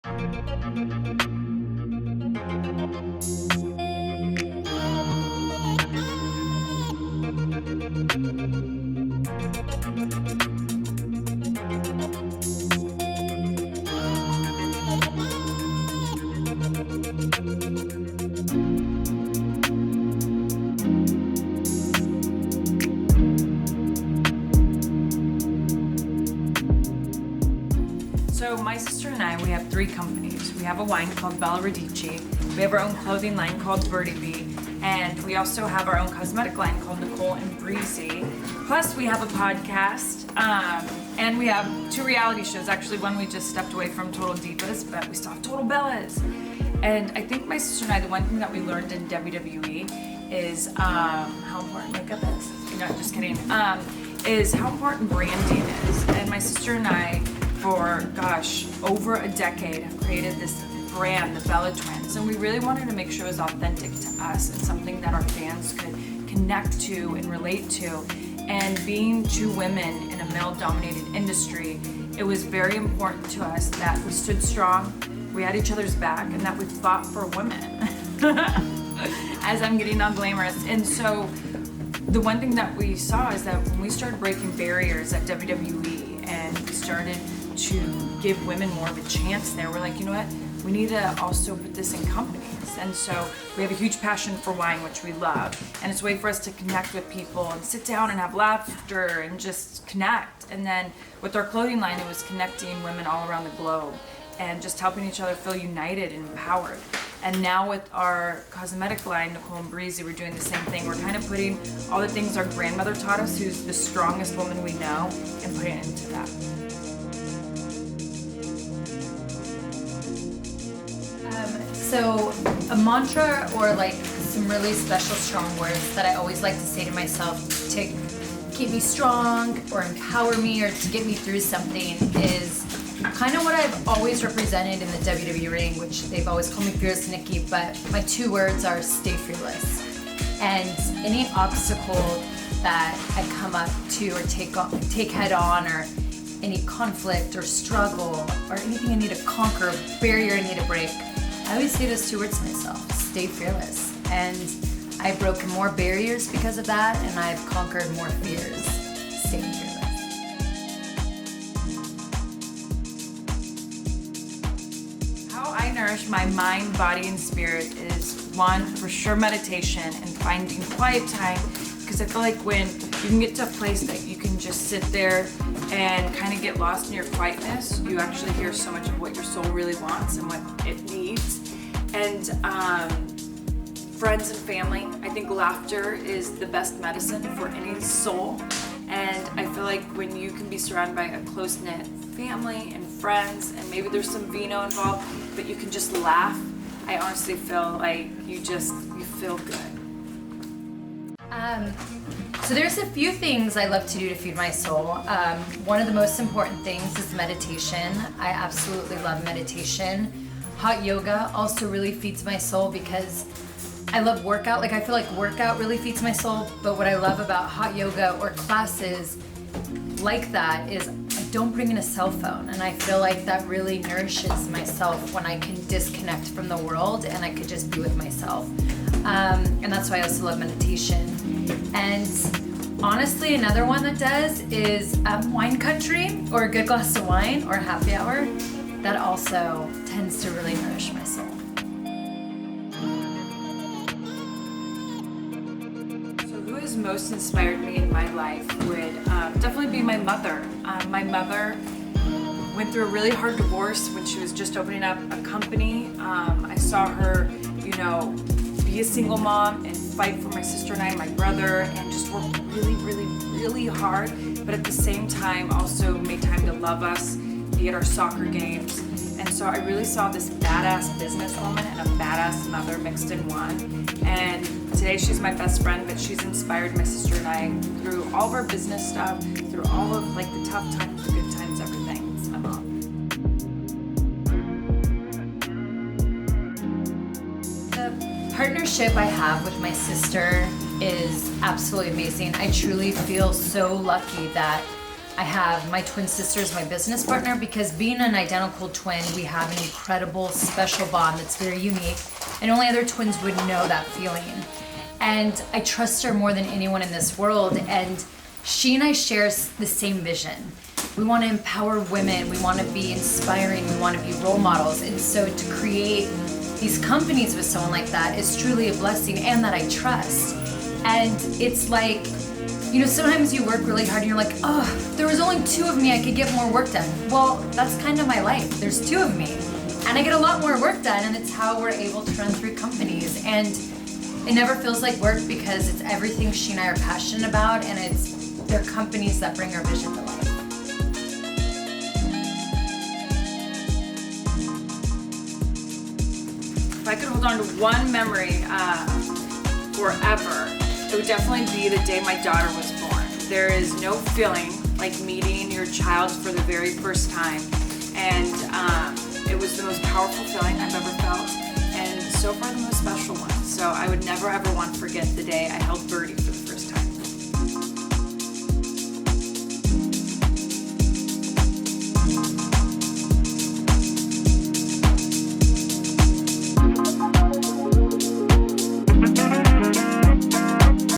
So my sister and I, we have 3 companies. We have a wine called Bella Radici. We have our own clothing line called Birdie Bee. And we also have our own cosmetic line called Nicole and Breezy. Plus we have a podcast. And we have 2 reality shows. Actually, one we just stepped away from, Total Divas, but we still have Total Bellas. And I think my sister and I, the one thing that we learned in WWE is how important makeup is. No, just kidding. Is how important branding is. And my sister and I, for over a decade, have created this brand, the Bella Twins, and we really wanted to make sure it was authentic to us and something that our fans could connect to and relate to. And being 2 women in a male-dominated industry, it was very important to us that we stood strong, we had each other's back, and that we fought for women. As I'm getting all glamorous. And so the one thing that we saw is that when we started breaking barriers at WWE and we started to give women more of a chance there, we're like, you know what? We need to also put this in companies. And so we have a huge passion for wine, which we love. And it's a way for us to connect with people and sit down and have laughter and just connect. And then with our clothing line, it was connecting women all around the globe and just helping each other feel united and empowered. And now with our cosmetic line, Nicole and Breezy, we're doing the same thing. We're kind of putting all the things our grandmother taught us, who's the strongest woman we know, and putting it into that. So a mantra or like some really special strong words that I always like to say to myself to keep me strong or empower me or to get me through something is kind of what I've always represented in the WWE ring, which they've always called me Fearless Nikki, but my 2 words are stay fearless. And any obstacle that I come up to or take head on, or any conflict or struggle or anything I need to conquer, barrier I need to break, I always say those 2 words to myself, stay fearless. And I've broken more barriers because of that, and I've conquered more fears, staying fearless. How I nourish my mind, body, and spirit is 1, for sure, meditation and finding quiet time, because I feel like when you can get to a place that you can just sit there and kind of get lost in your quietness, you actually hear so much of what your soul really wants and what it needs. And friends and family, I think laughter is the best medicine for any soul. And I feel like when you can be surrounded by a close-knit family and friends, and maybe there's some vino involved, but you can just laugh, I honestly feel like you feel good. So there's a few things I love to do to feed my soul. One of the most important things is meditation. I absolutely love meditation. Hot yoga also really feeds my soul because I love workout. Like I feel like workout really feeds my soul, but what I love about hot yoga or classes like that is I don't bring in a cell phone, and I feel like that really nourishes myself when I can disconnect from the world and I could just be with myself. And that's why I also love meditation. And honestly, another one that does is wine country or a good glass of wine or happy hour. That also tends to really nourish my soul. So who has most inspired me in my life would definitely be my mother. My mother went through a really hard divorce when she was just opening up a company. I saw her, be a single mom and fight for my sister and I and my brother and just work really, really, really hard, but at the same time also made time to love us, be at our soccer games. And so I really saw this badass businesswoman and a badass mother mixed in one. And today she's my best friend, but she's inspired my sister and I through all of our business stuff, through all of like the tough times, the good times, everything. It's my mom. Partnership I have with my sister is absolutely amazing. I truly feel so lucky that I have my twin sister as my business partner, because being an identical twin, we have an incredible special bond that's very unique, and only other twins would know that feeling. And I trust her more than anyone in this world, and she and I share the same vision. We want to empower women, we want to be inspiring, we want to be role models, and so to create these companies with someone like that is truly a blessing, and that I trust. And it's like, you know, sometimes you work really hard and you're like, oh, if there was only 2 of me, I could get more work done. Well, that's kind of my life. There's 2 of me, and I get a lot more work done, and it's how we're able to run 3 companies. And it never feels like work, because it's everything she and I are passionate about, and they're companies that bring our vision to life. If I could hold on to one memory forever, it would definitely be the day my daughter was born. There is no feeling like meeting your child for the very first time, and it was the most powerful feeling I've ever felt, and so far the most special one. So I would never ever want to forget the day I held Birdie for the